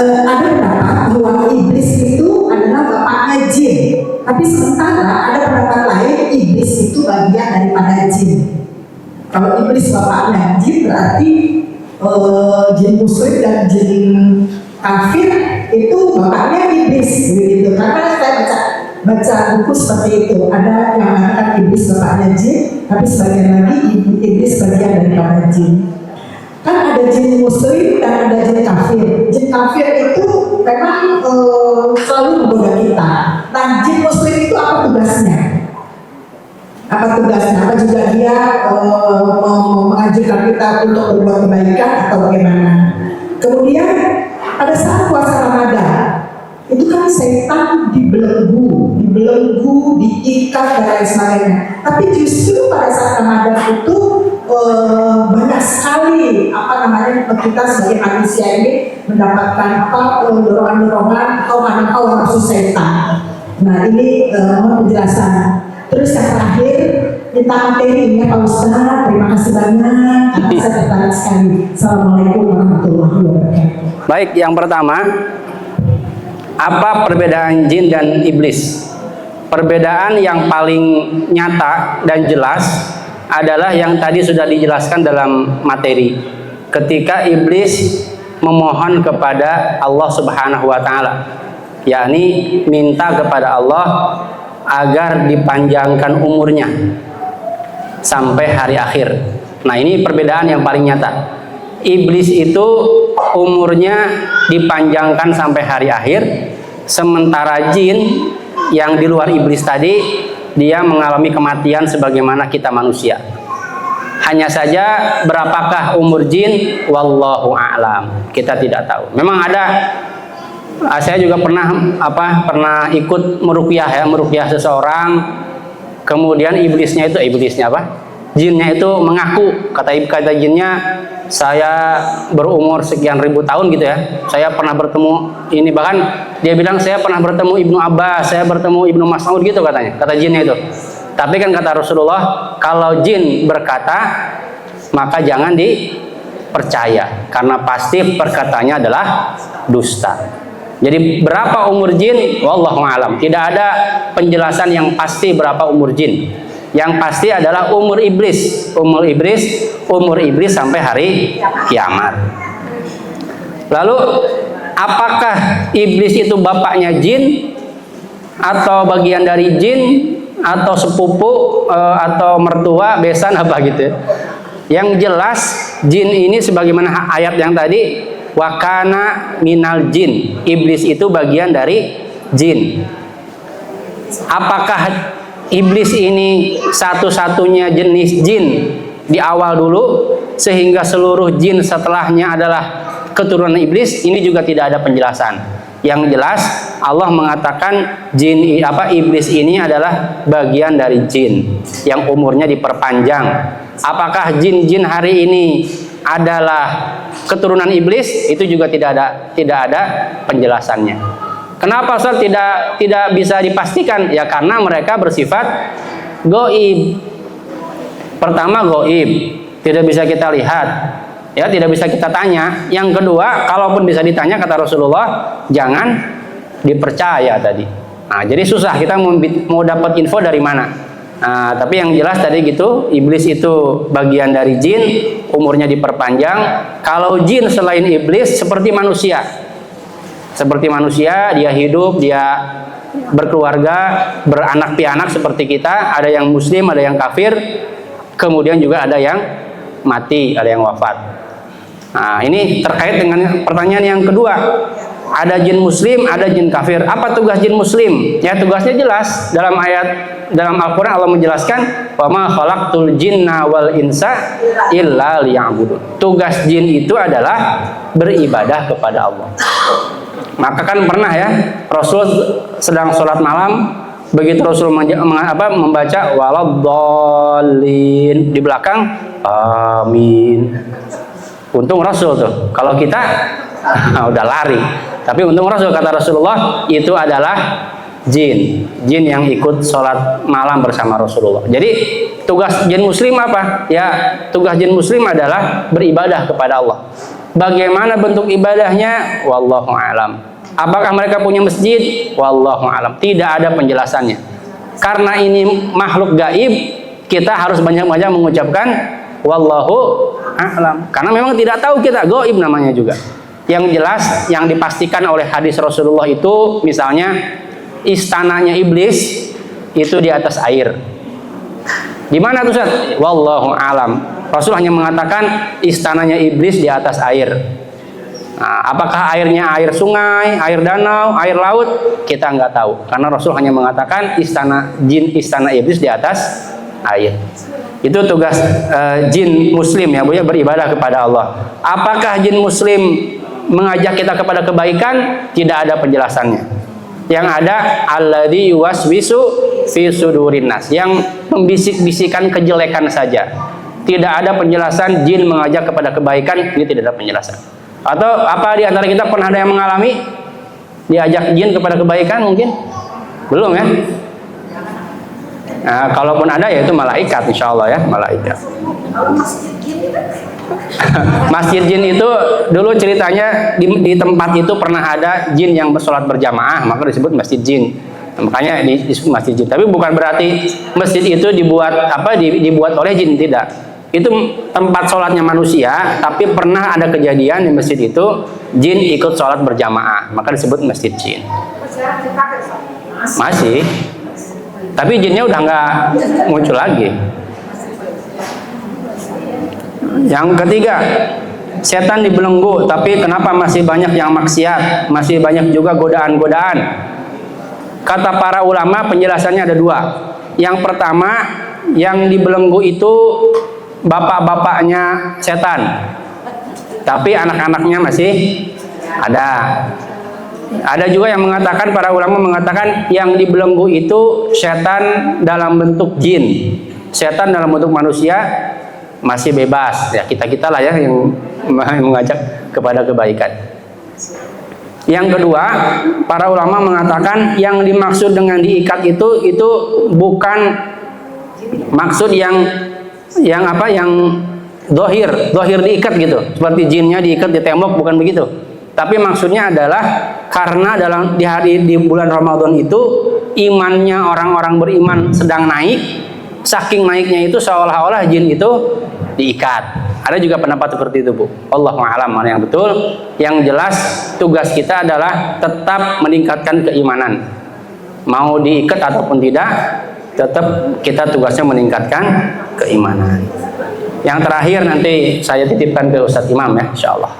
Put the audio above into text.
ada pendapat bahwa iblis itu adalah bapaknya jin, tapi sementara ada pendapat lain iblis itu bagian daripada jin. Kalau iblis bapaknya jin berarti jin muslim dan jin kafir itu bapaknya iblis begitu. Karena saya baca buku seperti itu, ada yang mengatakan iblis bapaknya jin, tapi sebagian lagi iblis bagian daripada jin. Kan ada jin muslim dan ada jin kafir. Jin kafir itu memang selalu menggoda kita. Nah, jin muslim itu apa tugasnya? Apa juga dia mengajarkan kita untuk berbuat kebaikan atau bagaimana? Kemudian pada saat puasa Ramadan itu kan setan dibelenggu, diikat dan lain sebagainya. Tapi justru pada saat Ramadan itu banyak sekali kita sebagai manusia ini mendapatkan dorongan-dorongan atau hawa nafsu setan. Nah, ini penjelasan. Terus yang terakhir, minta materinya Pak Ustaz. Terima kasih banyak. Saya tertarik sekali. Assalamualaikum warahmatullahi wabarakatuh. Baik, yang pertama, apa perbedaan jin dan iblis? Perbedaan yang paling nyata dan jelas adalah yang tadi sudah dijelaskan dalam materi. Ketika iblis memohon kepada Allah Subhanahu wa taala, yakni minta kepada Allah agar dipanjangkan umurnya sampai hari akhir. Nah, ini perbedaan yang paling nyata. Iblis itu umurnya dipanjangkan sampai hari akhir, sementara jin yang di luar iblis tadi dia mengalami kematian sebagaimana kita manusia. Hanya saja berapakah umur jin, wallahu a'lam, kita tidak tahu. Memang ada, saya juga pernah ikut meruqyah seseorang, kemudian jinnya itu mengaku, kata jinnya, saya berumur sekian ribu tahun gitu ya, saya pernah bertemu ini, bahkan dia bilang saya pernah bertemu Ibnu Abbas, saya bertemu Ibnu Mas'ud gitu katanya, kata jinnya itu. Tapi kan kata Rasulullah, kalau jin berkata maka jangan dipercaya, karena pasti perkataannya adalah dusta. Jadi berapa umur jin? Wallahu a'lam. Tidak ada penjelasan yang pasti berapa umur jin. Yang pasti adalah umur iblis. Umur iblis sampai hari kiamat. Lalu apakah iblis itu bapaknya jin atau bagian dari jin atau sepupu atau mertua, besan apa gitu? Yang jelas jin ini sebagaimana ayat yang tadi, wakana minal jin, iblis itu bagian dari jin. Apakah iblis ini satu-satunya jenis jin di awal dulu sehingga seluruh jin setelahnya adalah keturunan iblis? Ini juga tidak ada penjelasan. Yang jelas Allah mengatakan iblis ini adalah bagian dari jin yang umurnya diperpanjang. Apakah jin-jin hari ini adalah keturunan iblis? Itu juga tidak ada penjelasannya. Kenapa Ustaz tidak bisa dipastikan? Ya karena mereka bersifat goib. Pertama goib, tidak bisa kita lihat, ya tidak bisa kita tanya. Yang kedua, kalaupun bisa ditanya, kata Rasulullah, jangan dipercaya tadi. Nah, jadi susah kita mau dapat info dari mana. Nah, tapi yang jelas tadi gitu, iblis itu bagian dari jin, umurnya diperpanjang. Kalau jin selain iblis seperti manusia. Seperti manusia, dia hidup, dia berkeluarga, beranak pianak seperti kita. Ada yang muslim, ada yang kafir. Kemudian juga ada yang mati, ada yang wafat. Nah, ini terkait dengan pertanyaan yang kedua. Ada jin muslim, ada jin kafir. Apa tugas jin muslim? Ya, tugasnya jelas dalam Al-Quran Allah menjelaskan, wa ma khalaqtul jinna wal insa illa liya'budun. Tugas jin itu adalah beribadah kepada Allah. Maka kan pernah ya, Rasul sedang sholat malam, begitu Rasul membaca waladdallin, di belakang amin. Untung Rasul tuh. Kalau kita udah lari. Tapi untung Rasul, kata Rasulullah, itu adalah jin yang ikut sholat malam bersama Rasulullah. Jadi tugas jin muslim apa? Ya, tugas jin muslim adalah beribadah kepada Allah. Bagaimana bentuk ibadahnya? Wallahu a'lam. Apakah mereka punya masjid? Wallahu a'lam. Tidak ada penjelasannya. Karena ini makhluk gaib, kita harus banyak-banyak mengucapkan wallahu a'lam. Karena memang tidak tahu kita, gaib namanya juga. Yang jelas, yang dipastikan oleh hadis Rasulullah itu, misalnya istananya iblis itu di atas air. Di mana tuh Ustaz? Wallahu a'lam. Rasul hanya mengatakan istananya iblis di atas air. Nah, apakah airnya air sungai, air danau, air laut? Kita nggak tahu. Karena Rasul hanya mengatakan istana jin, istana iblis di atas air. Itu tugas jin muslim ya Bu ya, beribadah kepada Allah. Apakah jin muslim mengajak kita kepada kebaikan? Tidak ada penjelasannya. Yang ada alladzi yuwaswisu fi sudurin nas, yang membisik-bisikan kejelekan saja. Tidak ada penjelasan jin mengajak kepada kebaikan, ini tidak ada penjelasan. Atau apa di antara kita pernah ada yang mengalami diajak jin kepada kebaikan mungkin? Belum ya? Nah, kalaupun ada ya itu malaikat, insya Allah ya, malaikat. Masjid jin itu dulu ceritanya di tempat itu pernah ada jin yang bersolat berjamaah, maka disebut masjid jin. Makanya disebut masjid jin. Tapi bukan berarti masjid itu dibuat dibuat oleh jin, tidak. Itu tempat sholatnya manusia, tapi pernah ada kejadian di masjid itu jin ikut sholat berjamaah, maka disebut masjid jin. Masih, tapi jinnya udah nggak muncul lagi. Yang ketiga, setan dibelenggu, tapi kenapa masih banyak yang maksiat, masih banyak juga godaan-godaan? Kata para ulama penjelasannya ada dua. Yang pertama, yang dibelenggu itu bapak-bapaknya setan, tapi anak-anaknya masih ada. Ada juga yang mengatakan, para ulama mengatakan yang dibelenggu itu setan dalam bentuk jin, setan dalam bentuk manusia masih bebas. Ya kita lah ya yang mengajak kepada kebaikan. Yang kedua, para ulama mengatakan yang dimaksud dengan diikat itu bukan maksud yang dohir diikat gitu, seperti jinnya diikat di tembok, bukan begitu. Tapi maksudnya adalah karena di bulan Ramadan itu imannya orang-orang beriman sedang naik, saking naiknya itu seolah-olah jin itu diikat. Ada juga pendapat seperti itu Bu. Allahu a'lam mana yang betul. Yang jelas tugas kita adalah tetap meningkatkan keimanan. Mau diikat ataupun tidak, tetap kita tugasnya meningkatkan keimanan. Yang terakhir nanti saya titipkan ke Ustadz Imam ya, insyaallah.